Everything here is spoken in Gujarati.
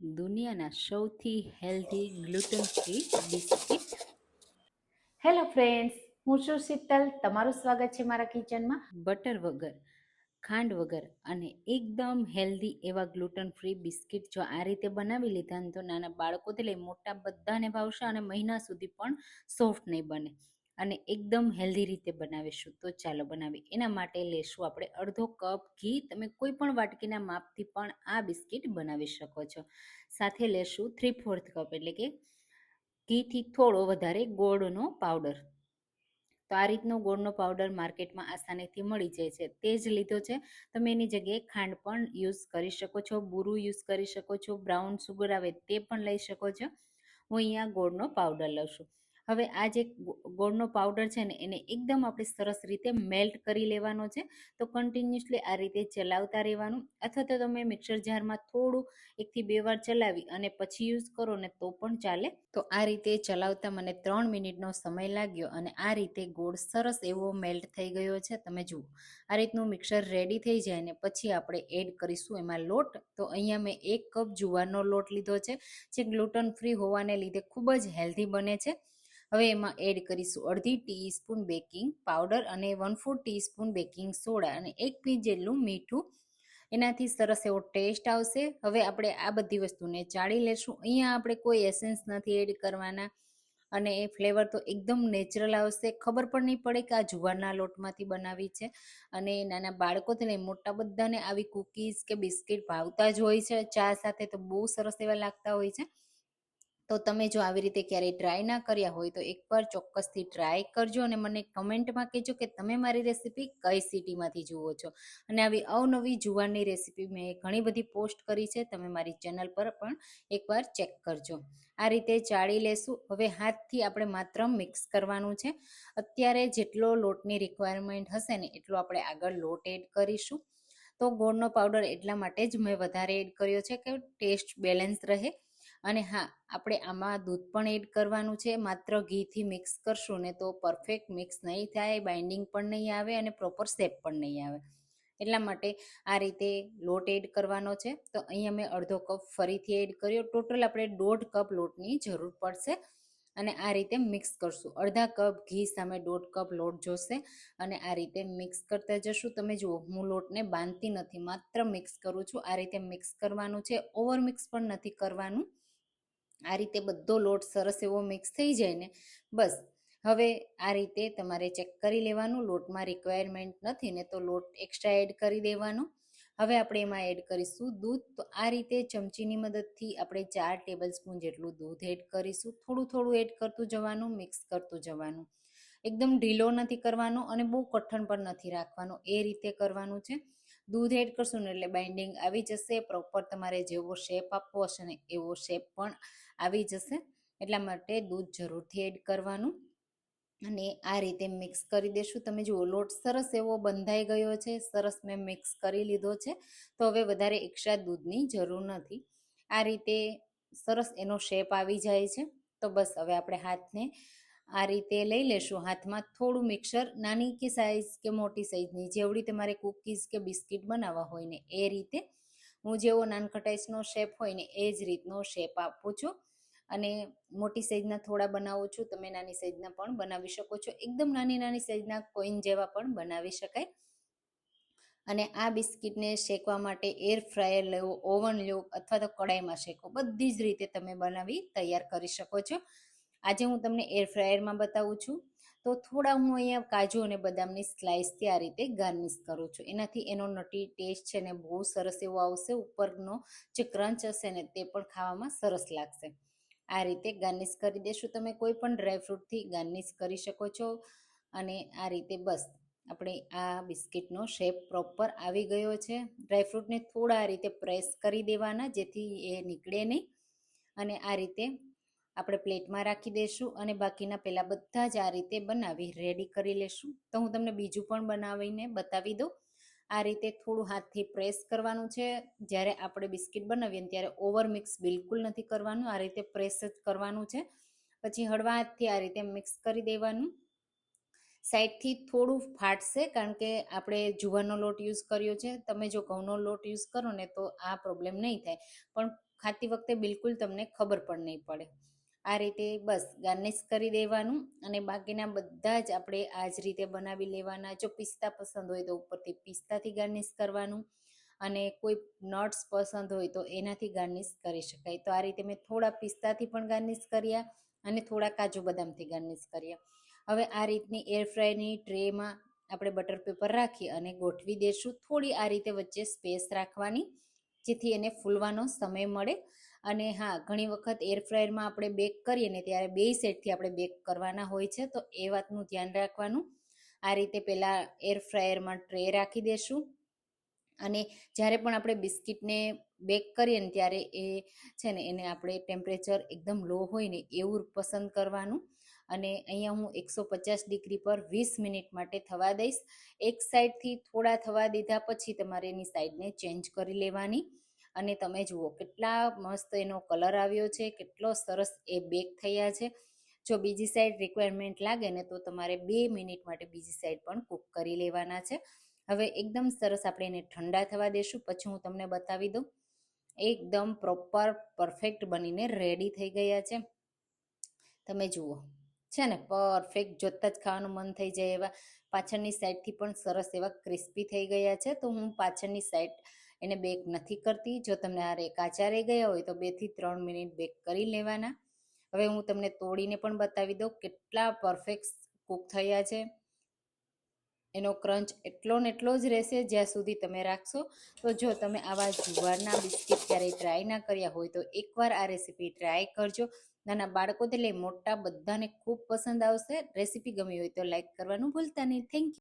દુનિયાના સૌથી healthy gluten free biscuit hello friends, હું છું શીતલ. તમારું સ્વાગત છે મારા કિચનમાં. બટર વગર, ખાંડ વગર અને એકદમ હેલ્ધી એવા ગ્લુટન ફ્રી બિસ્કિટ જો આ રીતે બનાવી લીધા ને તો નાના બાળકોથી લઈ મોટા બધાને ભાવશે અને મહિના સુધી પણ સોફ્ટ નહીં બને અને એકદમ હેલ્ધી રીતે બનાવીશું. તો ચાલો બનાવી. એના માટે લેશું આપણે અડધો કપ ઘી. તમે કોઈ પણ વાટકીના માપથી પણ આ બિસ્કિટ બનાવી શકો છો. સાથે લેશું 3/4 કપ એટલે કે ઘીથી થોડો વધારે ગોળનો પાવડર. તો આ રીતનો ગોળનો પાવડર માર્કેટમાં આસાનીથી મળી જાય છે, તે જ લીધો છે. તમે એની જગ્યાએ ખાંડ પણ યુઝ કરી શકો છો, બુરું યુઝ કરી શકો છો, બ્રાઉન સુગર આવે તે પણ લઈ શકો છો. હું અહીંયા ગોળનો પાવડર લઉં છું. હવે આ જે ગોળનો પાવડર છે ને એને એકદમ આપણે સરસ રીતે મેલ્ટ કરી લેવાનો છે. તો કન્ટિન્યુઅસલી આ રીતે ચલાવતા રહેવાનું, અથવા તો તમે મિક્સર જારમાં થોડું 1 થી 2 વાર ચલાવી અને પછી યુઝ કરો ને તો પણ ચાલે. તો આ રીતે ચલાવતા મને 3 મિનિટનો સમય લાગ્યો અને આ રીતે ગોળ સરસ એવો મેલ્ટ થઈ ગયો છે. તમે જુઓ આ રીતનું મિક્સર રેડી થઈ જાય ને પછી આપણે એડ કરીશું એમાં લોટ. તો અહીંયા મેં 1 કપ જુવારનો લોટ લીધો છે, જે ગ્લુટન ફ્રી હોવાને લીધે ખૂબ જ હેલ્ધી બને છે. હવે એમાં એડ કરીશું અડધી ટીસ્પૂન બેકિંગ પાવડર અને 1/4 ટીસ્પૂન બેકિંગ સોડા અને 1 પિંચ જેટલું મીઠું. એનાથી સરસ એવો ટેસ્ટ આવશે. હવે આપણે આ બધી વસ્તુને ચાળી લેશું. અહીંયા આપણે કોઈ એસેન્સ નથી એડ કરવાના અને એ ફ્લેવર તો એકદમ નેચરલ આવશે. ખબર પણ નહીં પડે કે આ જુવારના લોટમાંથી બનાવી છે. અને નાના બાળકોથી લઈ મોટા બધાને આવી કૂકીઝ કે બિસ્કિટ ભાવતા જ હોય છે. ચા સાથે તો બહુ સરસ એવા લાગતા હોય છે. તો તમે જો આવી રીતે ક્યારેય ટ્રાય ના કર્યા હોય તો એકવાર ચોક્કસથી ટ્રાય કરજો અને મને કમેન્ટમાં કહેજો કે તમે મારી રેસીપી કઈ સિટીમાંથી જુઓ છો. અને આવી અવનવી જુવારની રેસીપી મેં ઘણી બધી પોસ્ટ કરી છે, તમે મારી ચેનલ પર પણ એકવાર ચેક કરજો. આ રીતે ચાળી લેશું. હવે હાથથી આપણે માત્ર મિક્સ કરવાનું છે. અત્યારે જેટલો લોટની રિક્વાયરમેન્ટ હશે ને એટલો આપણે આગળ લોટ એડ કરીશું. તો ગોળનો પાવડર એટલા માટે જ મેં વધારે એડ કર્યો છે કે ટેસ્ટ બેલેન્સ રહે. અને હા, આપણે આમાં દૂધ પણ એડ કરવાનું છે. માત્ર ઘીથી મિક્સ કરશું ને તો પરફેક્ટ મિક્સ નહીં થાય, બાઇન્ડિંગ પણ નહીં આવે અને પ્રોપર શેપ પણ નહીં આવે. એટલા માટે આ રીતે લોટ એડ કરવાનો છે. તો અહીંયા મેં અડધો કપ ફરીથી એડ કર્યો. ટોટલ આપણે 1/2 કપ લોટની જરૂર પડશે અને આ રીતે મિક્સ કરશું. અડધા કપ ઘી સામે 1/2 કપ લોટ જોશે અને આ રીતે મિક્સ કરતા જશું. તમે જુઓ હું લોટને બાંધતી નથી, માત્ર મિક્સ કરું છું. આ રીતે મિક્સ કરવાનું છે, ઓવર મિક્સ પણ નથી કરવાનું. આ રીતે બધો લોટ સરસ એવો મિક્સ થઈ જાય ને બસ. હવે આ રીતે તમારે ચેક કરી લેવાનું, લોટમાં રિક્વાયરમેન્ટ નથી ને તો લોટ એક્સ્ટ્રા એડ કરી દેવાનો. હવે આપણે એમાં એડ કરીશું દૂધ. તો આ રીતે ચમચીની મદદથી આપણે 4 ટેબલ સ્પૂન જેટલું દૂધ એડ કરીશું. થોડું થોડું એડ કરતું જવાનું, મિક્સ કરતું જવાનું. એકદમ ઢીલો નથી કરવાનો અને બહુ કઠણ પણ નથી રાખવાનો, એ રીતે કરવાનું છે. દૂધ એડ કરશું ને એટલે બાઇન્ડિંગ આવી જશે. પ્રોપર તમારે જેવો શેપ આપવો હશે ને એવો શેપ પણ આવી જશે. એટલા માટે દૂધ જરૂરથી એડ કરવાનું અને આ રીતે મિક્સ કરી દેશું. તમે જુઓ લોટ સરસ એવો બંધાઈ ગયો છે, સરસ મેં મિક્સ કરી લીધો છે. તો હવે વધારે એક્સ્ટ્રા દૂધની જરૂર નથી. આ રીતે સરસ એનો શેપ આવી જાય છે. તો બસ હવે આપણે હાથને આ રીતે લઈ લેશું. હાથમાં થોડું મિક્સર, નાની કે સાઈઝ કે મોટી સાઈઝની જેવડી તમારે કૂકીઝ કે બિસ્કિટ બનાવવા હોય ને એ રીતે. હું જેવો નાનખટાઈસનો શેપ હોય ને એ જ રીતનો શેપ આપું છું. અને મોટી સાઈઝના થોડા બનાવું છું, તમે નાની સાઈઝના પણ બનાવી શકો છો. એકદમ નાની નાની સાઈઝના કોઈન જેવા પણ બનાવી શકાય. અને આ બિસ્કિટને શેકવા માટે એર ફ્રાયર લેવો, ઓવન લેવો અથવા તો કડાઈમાં શેકો, બધી જ રીતે તમે બનાવી તૈયાર કરી શકો છો. આજે હું તમને એર ફ્રાયરમાં બતાવું છું. તો થોડા હું અહીંયા કાજુ અને બદામની સ્લાઇસથી આ રીતે ગાર્નિશ કરું છું. એનાથી એનો નટી ટેસ્ટ છે ને બહુ સરસ એવો આવશે. ઉપરનો જે ક્રંચ હશે ને તે પણ ખાવામાં સરસ લાગશે. આ રીતે ગાર્નિશ કરી દેશું. તમે કોઈ પણ ડ્રાયફ્રૂટથી ગાર્નિશ કરી શકો છો. અને આ રીતે બસ આપણે આ બિસ્કિટનો શેપ પ્રોપર આવી ગયો છે. ડ્રાયફ્રૂટને થોડા આ રીતે પ્રેસ કરી દેવાના જેથી એ નીકળે નહીં. અને આ રીતે આપણે પ્લેટમાં રાખી દઈશું અને બાકીના પહેલાં બધા જ આ રીતે બનાવી રેડી કરી લેશું. તો હું તમને બીજું પણ બનાવીને બતાવી દઉં. આ રીતે થોડું હાથથી પ્રેસ કરવાનું છે. જ્યારે આપણે બિસ્કિટ બનાવીએ ને ત્યારે ઓવર મિક્સ બિલકુલ નથી કરવાનું, આ રીતે પ્રેસ જ કરવાનું છે. પછી હળવા હાથથી આ રીતે મિક્સ કરી દેવાનું. સાઈડથી થોડું ફાટશે કારણ કે આપણે જુવારનો લોટ યુઝ કર્યો છે. તમે જો ઘઉંનો લોટ યુઝ કરો ને તો આ પ્રોબ્લેમ નહીં થાય, પણ ખાતી વખતે બિલકુલ તમને ખબર પણ નહીં પડે. આ રીતે બસ ગાર્નિશ કરી દેવાનું અને બાકીના બધા જ આપણે આ જ રીતે બનાવી લેવાના. જો પિસ્તા પસંદ હોય તો ઉપરથી પિસ્તાથી ગાર્નિશ કરવાનું અને કોઈ નટ્સ પસંદ હોય તો એનાથી ગાર્નિશ કરી શકાય. તો આ રીતે મેં થોડા પિસ્તાથી પણ ગાર્નિશ કર્યા અને થોડા કાજુ બદામથી ગાર્નિશ કર્યા. હવે આ રીતની એર ફ્રાયરની ટ્રેમાં આપણે બટર પેપર રાખી અને ગોઠવી દઈશું. થોડી આ રીતે વચ્ચે સ્પેસ રાખવાની જેથી એને ફૂલવાનો સમય મળે. અને હા, ઘણી વખત એર ફ્રાયરમાં આપણે બેક કરીએ ને ત્યારે બે સાઈડથી આપણે બેક કરવાના હોય છે, તો એ વાતનું ધ્યાન રાખવાનું. આ રીતે પહેલાં એર ફ્રાયરમાં ટ્રે રાખી દેશું અને જ્યારે પણ આપણે બિસ્કિટને બેક કરીએ ને ત્યારે એ છે ને એને આપણે ટેમ્પરેચર એકદમ લો હોય ને એવું પસંદ કરવાનું. અને અહીંયા હું 150 ડિગ્રી પર 20 મિનિટ માટે થવા દઈશ. એક સાઈડથી થોડા થવા દીધા પછી તમારે એની સાઈડને ચેન્જ કરી લેવાની. અને તમે જુઓ કેટલા મસ્ત એનો કલર આવ્યો છે, કેટલો સરસ એ બેક થયા છે. જો બીજી સાઈડ રિક્વાયરમેન્ટ લાગે ને તો તમારે 2 મિનિટ માટે બીજી સાઈડ પણ કૂક કરી લેવાના છે. હવે એકદમ સરસ આપણે એને ઠંડા થવા દેશું, પછી હું તમને બતાવી દઉં. એકદમ પ્રોપર પરફેક્ટ બનીને રેડી થઈ ગયા છે. તમે જુઓ છે ને પરફેક્ટ, જોતાં જ ખાવાનું મન થઈ જાય એવા. પાછળની સાઈડથી પણ સરસ એવા ક્રિસ્પી થઈ ગયા છે. તો હું પાછળની સાઈડ એને બેક નથી કરતી. જો તમને આ કાચા રહી ગયા હોય તો 2 થી 3 મિનિટ બેક કરી લેવાના. હવે હું તમને તોડીને પણ બતાવી દઉં કેટલા પરફેક્ટ કૂક થયા છે. એનો ક્રંચ એટલો ને એટલો જ રહેશે જ્યાં સુધી તમે રાખશો. તો જો તમે આવા જુવારના બિસ્કિટ ક્યારેય ટ્રાય ના કર્યા હોય તો એકવાર આ રેસીપી ટ્રાય કરજો. નાના બાળકોથી લઈ મોટા બધાને ખૂબ પસંદ આવશે. રેસીપી ગમી હોય તો લાઈક કરવાનું ભૂલતા નહીં. Thank you.